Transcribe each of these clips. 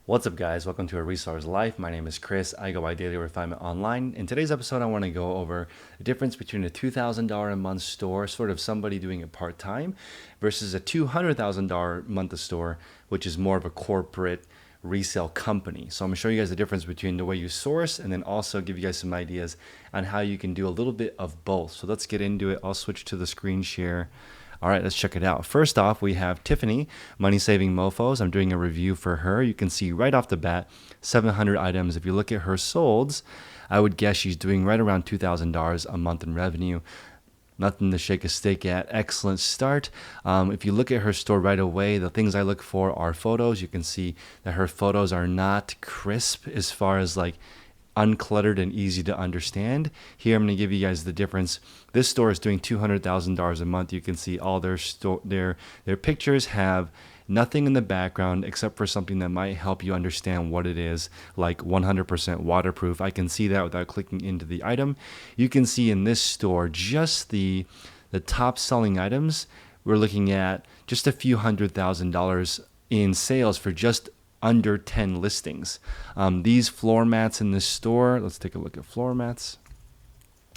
What's up, guys? Welcome to A Reseller's Life. My name is Chris. I go by Daily Refinement Online. In today's episode, I want to go over the difference between a $2,000 a month store, sort of somebody doing it part time, versus a $200,000 a month store, which is more of a corporate resale company. So I'm going to show you guys the difference between the way you source and then also give you guys some ideas on how you can do a little bit of both. So let's get into it. I'll switch to the screen share. All right, let's check it out. First off, we have Tiffany, Money Saving Mofos. I'm doing a review for her. You can see right off the bat, 700 items. If you look at her solds, I would guess she's doing right around $2,000 a month in revenue. Nothing to shake a stick at. Excellent start. If you look at her store right away, the things I look for are photos. You can see that her photos are not crisp as far as like uncluttered and easy to understand. Here I'm going to give you guys the difference. This store is doing $200,000 a month. You can see all their pictures have nothing in the background except for something that might help you understand what it is, like 100% waterproof. I can see that without clicking into the item. You can see in this store just the top selling items. We're looking at just a few $100,000 in sales for just under 10 listings. These floor mats in this store, let's take a look at floor mats.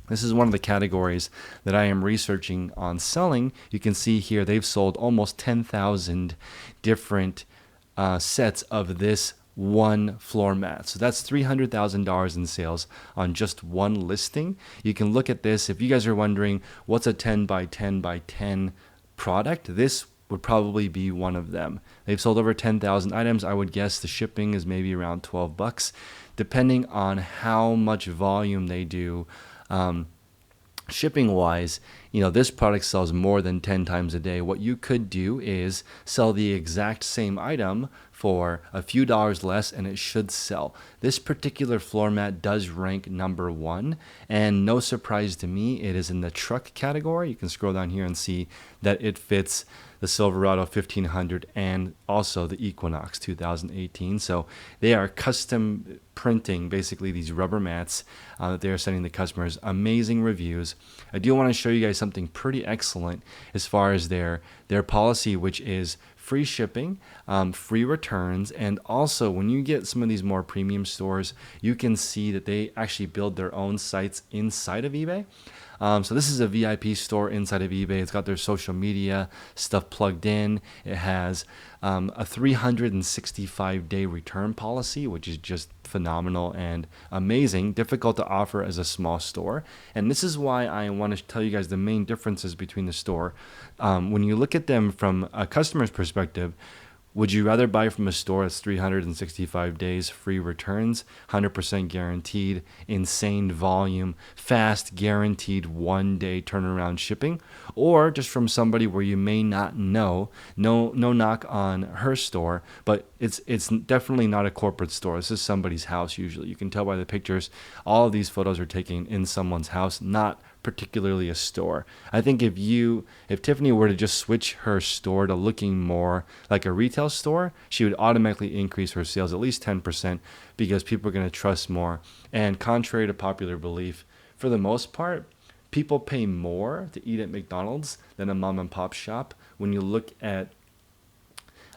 This is one of the categories that I am researching on selling. You can see here they've sold almost 10,000 different sets of this one floor mat. So that's $300,000 in sales on just one listing. You can look at this. If you guys are wondering what's a 10 by 10 by 10 product, this would probably be one of them. They've sold over 10,000 items. I would guess the shipping is maybe around $12, depending on how much volume they do. Shipping wise, this product sells more than 10 times a day. What you could do is sell the exact same item for a few dollars less and it should sell. This particular floor mat does rank number one, and no surprise to me, it is in the truck category. You can scroll down here and see that it fits the Silverado 1500 and also the Equinox 2018. So they are custom printing basically these rubber mats that they are sending the customers. Amazing reviews. I do want to show you guys something pretty excellent as far as their policy, which is free shipping, free returns, and also when you get some of these more premium stores, you can see that they actually build their own sites inside of eBay. So this is a VIP store inside of eBay. It's got their social media stuff plugged in. It has a 365-day return policy, which is just phenomenal and amazing. Difficult to offer as a small store. And this is why I want to tell you guys the main differences between the store. When you look at them from a customer's perspective, would you rather buy from a store that's 365 days, free returns, 100% guaranteed, insane volume, fast, guaranteed one-day turnaround shipping, or just from somebody where you may not know? No knock on her store, but it's definitely not a corporate store. This is somebody's house usually. You can tell by the pictures. All of these photos are taken in someone's house, not particularly a store. I think if Tiffany were to just switch her store to looking more like a retail store, she would automatically increase her sales at least 10% because people are going to trust more. And contrary to popular belief, for the most part, people pay more to eat at McDonald's than a mom and pop shop when you look at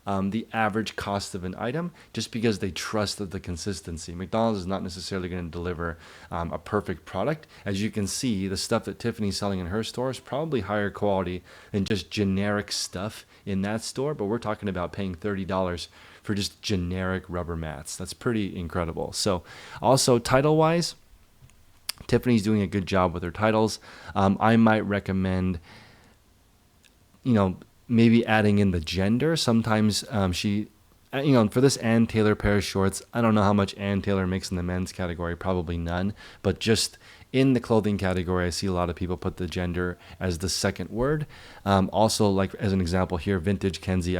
the average cost of an item, just because they trust the consistency. McDonald's is not necessarily going to deliver a perfect product. As you can see, the stuff that Tiffany's selling in her store is probably higher quality than just generic stuff in that store, but we're talking about paying $30 for just generic rubber mats. That's pretty incredible. So also title-wise, Tiffany's doing a good job with her titles. I might recommend, maybe adding in the gender. Sometimes she, for this Ann Taylor pair of shorts, I don't know how much Ann Taylor makes in the men's category, probably none, but just in the clothing category, I see a lot of people put the gender as the second word. Also, like as an example here, Vintage Kenzie,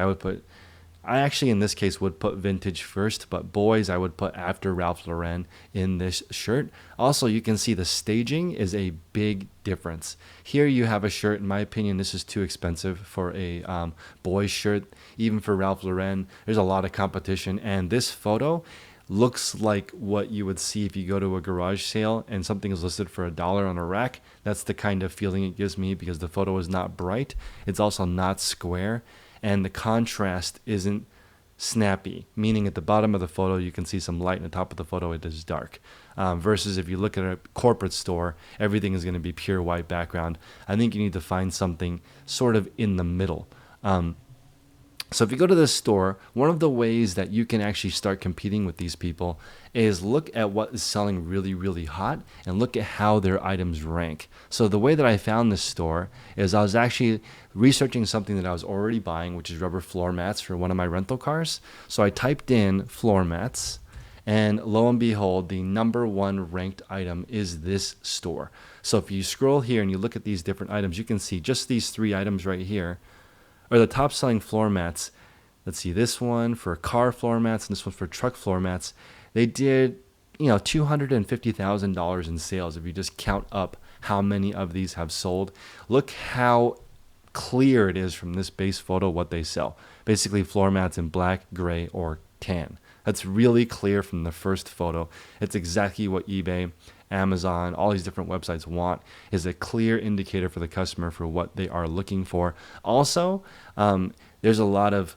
I actually in this case would put vintage first, but boys I would put after Ralph Lauren in this shirt. Also, you can see the staging is a big difference. Here you have a shirt, in my opinion, this is too expensive for a boy's shirt. Even for Ralph Lauren, there's a lot of competition, and this photo looks like what you would see if you go to a garage sale and something is listed for $1 on a rack. That's the kind of feeling it gives me because the photo is not bright. It's also not square, and the contrast isn't snappy, meaning at the bottom of the photo you can see some light and the top of the photo it is dark. Versus if you look at a corporate store, everything is going to be pure white background. I think you need to find something sort of in the middle. So if you go to this store, one of the ways that you can actually start competing with these people is look at what is selling really, really hot and look at how their items rank. So the way that I found this store is I was actually researching something that I was already buying, which is rubber floor mats for one of my rental cars. So I typed in floor mats, and lo and behold, the number one ranked item is this store. So if you scroll here and you look at these different items, you can see just these 3 items right here are the top selling floor mats. Let's see, this one for car floor mats and this one for truck floor mats. They did, $250,000 in sales if you just count up how many of these have sold. Look how clear it is from this base photo what they sell. Basically floor mats in black, gray, or tan. That's really clear from the first photo. It's exactly what eBay, Amazon, all these different websites want, is a clear indicator for the customer for what they are looking for. Also, there's a lot of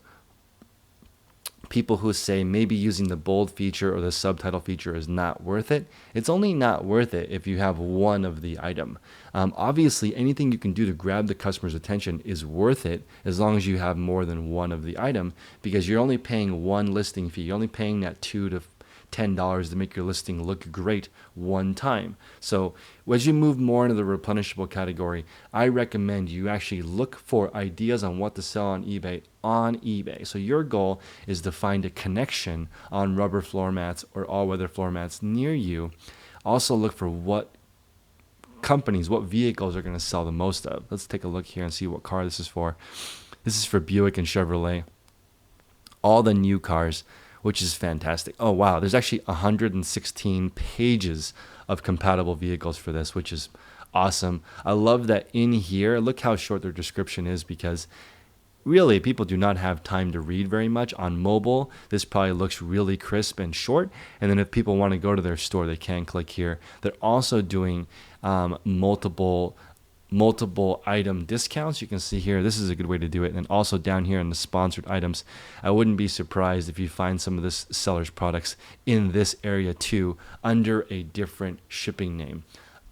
people who say maybe using the bold feature or the subtitle feature is not worth it. It's only not worth it if you have one of the item. Obviously, anything you can do to grab the customer's attention is worth it as long as you have more than one of the item, because you're only paying one listing fee. You're only paying that $2 to $10 to make your listing look great one time. So as you move more into the replenishable category, I recommend you actually look for ideas on what to sell on eBay. So your goal is to find a connection on rubber floor mats or all-weather floor mats near you. Also look for what companies, what vehicles are going to sell the most of. Let's take a look here and see what car this is for. This is for Buick and Chevrolet. All the new cars, which is fantastic. Oh, wow. There's actually 116 pages of compatible vehicles for this, which is awesome. I love that in here, look how short their description is, because really people do not have time to read very much. On mobile, this probably looks really crisp and short. And then if people want to go to their store, they can click here. They're also doing multiple item discounts. You can see here, this is a good way to do it. And also down here in the sponsored items, I wouldn't be surprised if you find some of this seller's products in this area too under a different shipping name.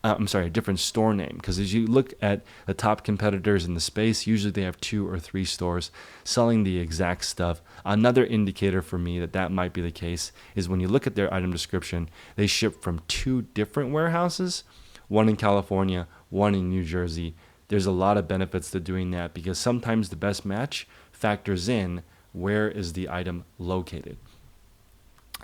A different store name, because as you look at the top competitors in the space, usually they have 2 or 3 stores selling the exact stuff. Another indicator for me that might be the case is when you look at their item description, they ship from 2 different warehouses, one in California, one in New Jersey. There's a lot of benefits to doing that, because sometimes the best match factors in where is the item located.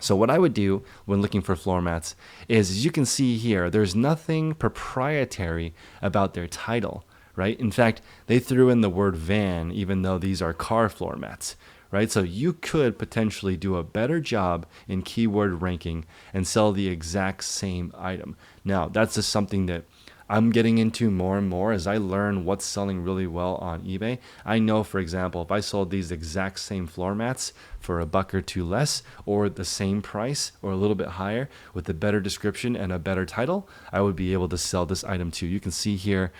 So what I would do when looking for floor mats is, as you can see here, there's nothing proprietary about their title, right? In fact, they threw in the word van, even though these are car floor mats, right? So you could potentially do a better job in keyword ranking and sell the exact same item. Now, that's just something that I'm getting into more and more as I learn what's selling really well on eBay. I know, for example, if I sold these exact same floor mats for $1 or $2 less, or the same price or a little bit higher with a better description and a better title, I would be able to sell this item too. You can see here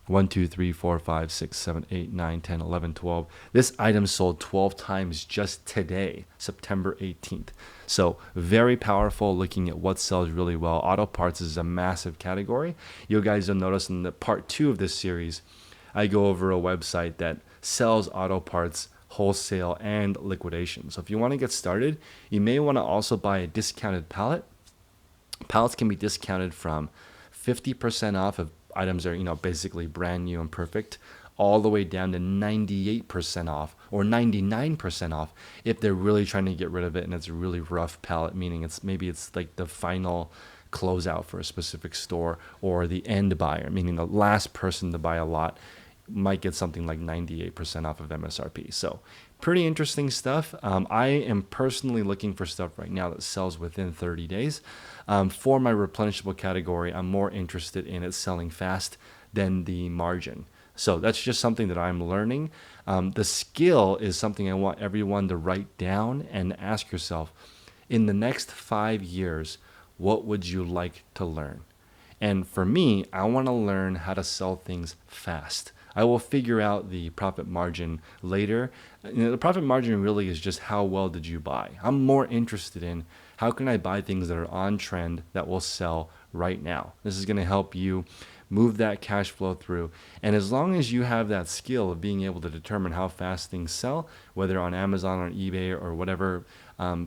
1, 2, 3, 4, 5, 6, 7, 8, 9, 10, 11, 12. This item sold 12 times just today, September 18th. So very powerful looking at what sells really well. Auto parts is a massive category. You guys will notice in the part 2 of this series, I go over a website that sells auto parts wholesale and liquidation. So if you want to get started, you may want to also buy a discounted pallet. Pallets can be discounted from 50% off of items that are basically brand new and perfect, all the way down to 98% off or 99% off if they're really trying to get rid of it and it's a really rough pallet, meaning maybe it's like the final closeout for a specific store, or the end buyer, meaning the last person to buy a lot might get something like 98% off of MSRP. So pretty interesting stuff. I am personally looking for stuff right now that sells within 30 days. For my replenishable category, I'm more interested in it selling fast than the margin. So that's just something that I'm learning. The skill is something I want everyone to write down and ask yourself, in the next 5 years, what would you like to learn? And for me, I want to learn how to sell things fast. I will figure out the profit margin later. The profit margin really is just how well did you buy. I'm more interested in how can I buy things that are on trend that will sell right now. This is going to help you move that cash flow through. And as long as you have that skill of being able to determine how fast things sell, whether on Amazon or eBay or whatever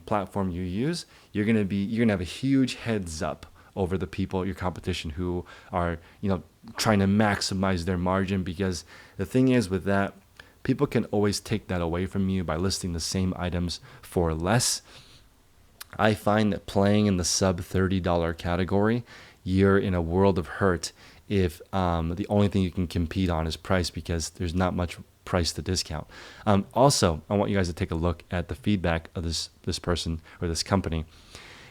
platform you use, you're gonna have a huge heads up over the people, your competition, who are trying to maximize their margin. Because the thing is with that, people can always take that away from you by listing the same items for less. I find that playing in the sub $30 category, you're in a world of hurt if the only thing you can compete on is price, because there's not much price to discount. Also, I want you guys to take a look at the feedback of this person or this company.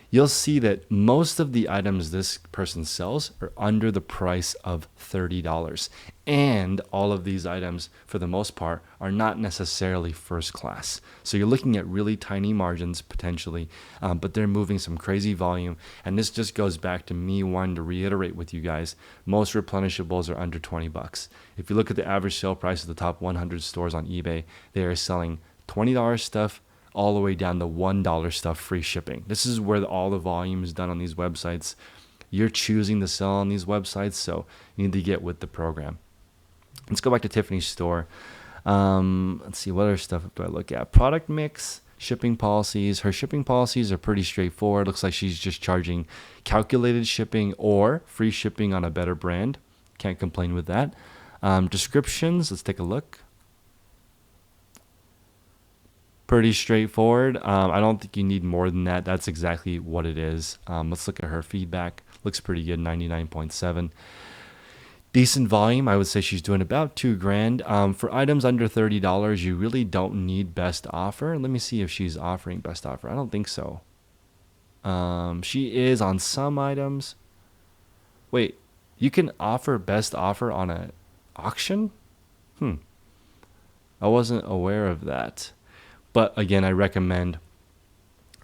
You'll see that most of the items this person sells are under the price of $30. And all of these items, for the most part, are not necessarily first class. So you're looking at really tiny margins potentially, but they're moving some crazy volume. And this just goes back to me wanting to reiterate with you guys, most replenishables are under 20 bucks. If you look at the average sale price of the top 100 stores on eBay, they are selling $20 stuff all the way down to $1 stuff, free shipping. This is where all the volume is done on these websites. You're choosing to sell on these websites, so you need to get with the program. Let's go back to Tiffany's store. Let's see, what other stuff do I look at? Product mix, shipping policies. Her shipping policies are pretty straightforward. Looks like she's just charging calculated shipping or free shipping on a better brand. Can't complain with that. Descriptions, let's take a look. Pretty straightforward. I don't think you need more than that. That's exactly what it is. Let's look at her feedback. Looks pretty good, 99.7. Decent volume. I would say she's doing about $2,000. For items under $30, you really don't need best offer. Let me see if she's offering best offer. I don't think so. She is on some items. Wait, you can offer best offer on an auction? I wasn't aware of that. But again, I recommend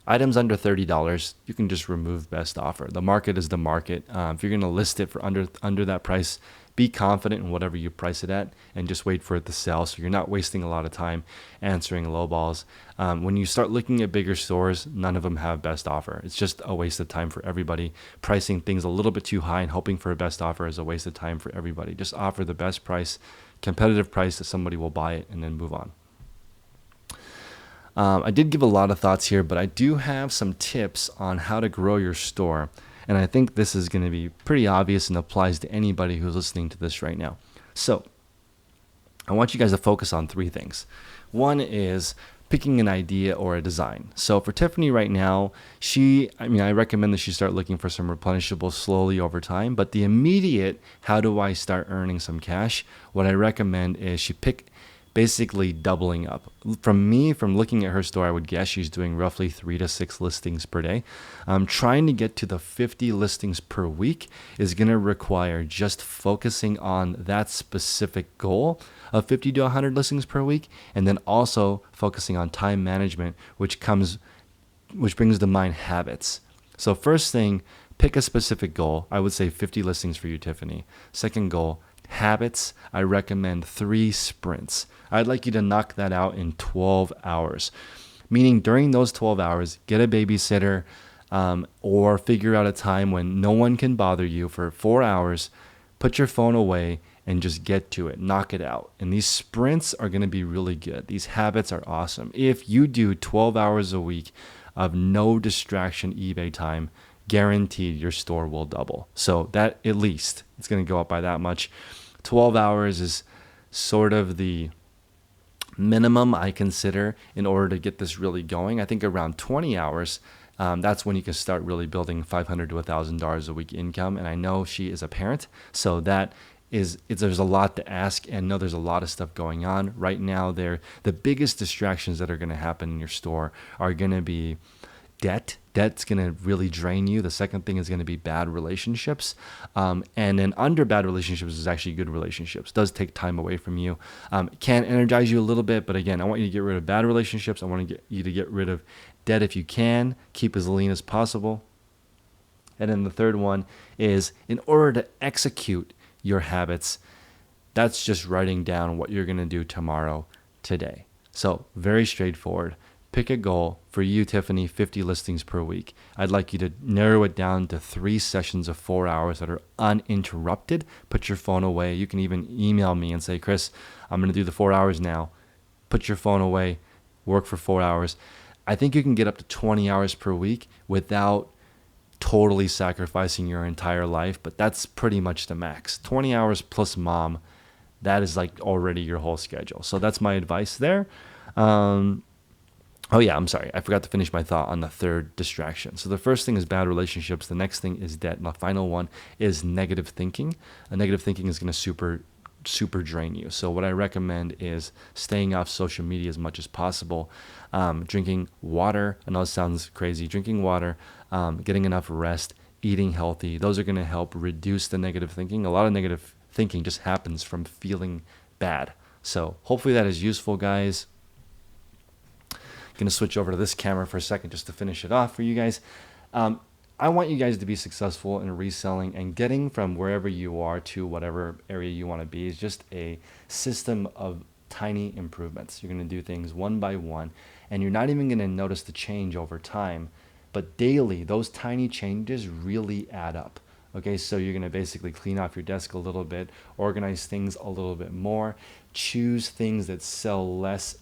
items under $30. You can just remove best offer. The market is the market. If you're going to list it for under that price, be confident in whatever you price it at, and just wait for it to sell, so you're not wasting a lot of time answering lowballs. When you start looking at bigger stores, none of them have best offer. It's just a waste of time for everybody. Pricing things a little bit too high and hoping for a best offer is a waste of time for everybody. Just offer the best price, competitive price, that somebody will buy it, and then move on. I did give a lot of thoughts here, but I do have some tips on how to grow your store. And I think this is going to be pretty obvious and applies to anybody who's listening to this right now. So I want you guys to focus on three things. One is picking an idea or a design. So for Tiffany right now, I recommend that she start looking for some replenishables slowly over time. But the immediate, how do I start earning some cash? What I recommend is she pick basically doubling up. From looking at her store, I would guess she's doing roughly 3 to 6 listings per day. Trying to get to the 50 listings per week is going to require just focusing on that specific goal of 50 to 100 listings per week, and then also focusing on time management, which brings to mind habits. So first thing, pick a specific goal. I would say 50 listings for you, Tiffany. Second goal, habits. I recommend 3 sprints. I'd like you to knock that out in 12 hours. Meaning during those 12 hours, get a babysitter or figure out a time when no one can bother you for 4 hours. Put your phone away and just get to it. Knock it out. And these sprints are going to be really good. These habits are awesome. If you do 12 hours a week of no distraction eBay time, guaranteed your store will double. So that, at least, it's going to go up by that much. 12 hours is sort of the minimum I consider in order to get this really going. I think around 20 hours, that's when you can start really building $500 to $1,000 a week income. And I know she is a parent, so there's a lot to ask, and know there's a lot of stuff going on right now. The biggest distractions that are going to happen in your store are going to be debt. Debt's going to really drain you. The second thing is going to be bad relationships. And then under bad relationships is actually good relationships. It does take time away from you. Can energize you a little bit, but again, I want you to get rid of bad relationships. I want to get you to get rid of debt if you can. Keep as lean as possible. And then the third one is, in order to execute your habits, That's just writing down what you're going to do tomorrow, today. So very straightforward. Pick a goal for you, Tiffany, 50 listings per week. I'd like you to narrow it down to 3 sessions of 4 hours that are uninterrupted. Put your phone away. You can even email me and say, Chris, I'm going to do the 4 hours now. Put your phone away, work for 4 hours. I think you can get up to 20 hours per week without totally sacrificing your entire life, but that's pretty much the max. 20 hours plus mom, that is like already your whole schedule. So that's my advice there. Oh yeah, I'm sorry. I forgot to finish my thought on the third distraction. So the first thing is bad relationships. The next thing is debt. And the final one is negative thinking. Negative thinking is going to super drain you. So what I recommend is staying off social media as much as possible, drinking water. I know it sounds crazy. Drinking water, getting enough rest, eating healthy. Those are going to help reduce the negative thinking. A lot of negative thinking just happens from feeling bad. So hopefully that is useful, guys. Going to switch over to this camera for a second just to finish it off for you guys. I want you guys to be successful in reselling, and getting from wherever you are to whatever area you want to be is just a system of tiny improvements. You're going to do things one by one, and you're not even going to notice the change over time, but daily those tiny changes really add up. Okay, so you're going to basically clean off your desk a little bit, organize things a little bit more, choose things that sell less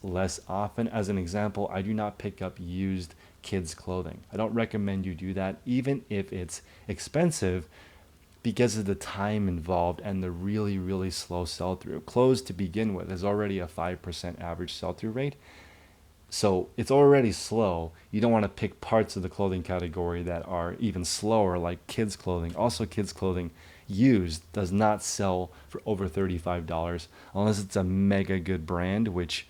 often. As an example, I do not pick up used kids clothing. I don't recommend you do that, even if it's expensive, because of the time involved and the really slow sell-through. Clothes to begin with is already a 5% average sell-through rate. So it's already slow. You don't want to pick parts of the clothing category that are even slower, like kids clothing. Also, kids clothing used does not sell for over $35 unless it's a mega good brand, which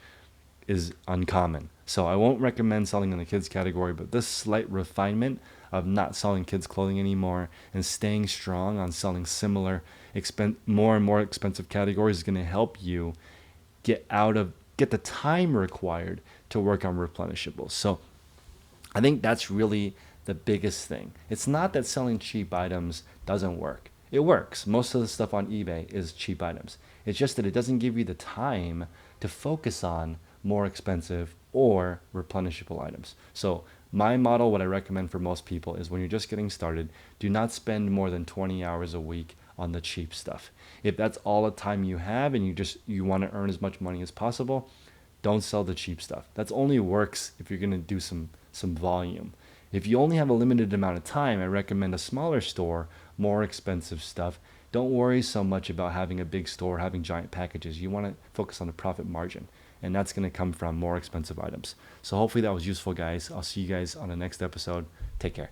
is uncommon. So I won't recommend selling in the kids category, but this slight refinement of not selling kids clothing anymore and staying strong on selling similar more and more expensive categories is going to help you get the time required to work on replenishables. So I think that's really the biggest thing. It's not that selling cheap items doesn't work. It works. Most of the stuff on eBay is cheap items. It's just that it doesn't give you the time to focus on more expensive or replenishable items. So my model, what I recommend for most people, is when you're just getting started, do not spend more than 20 hours a week on the cheap stuff. If that's all the time you have and you want to earn as much money as possible, don't sell the cheap stuff. That's only works if you're going to do some volume. If you only have a limited amount of time, I recommend a smaller store, more expensive stuff. Don't worry so much about having a big store, having giant packages. You want to focus on the profit margin, and that's going to come from more expensive items. So hopefully that was useful, guys. I'll see you guys on the next episode. Take care.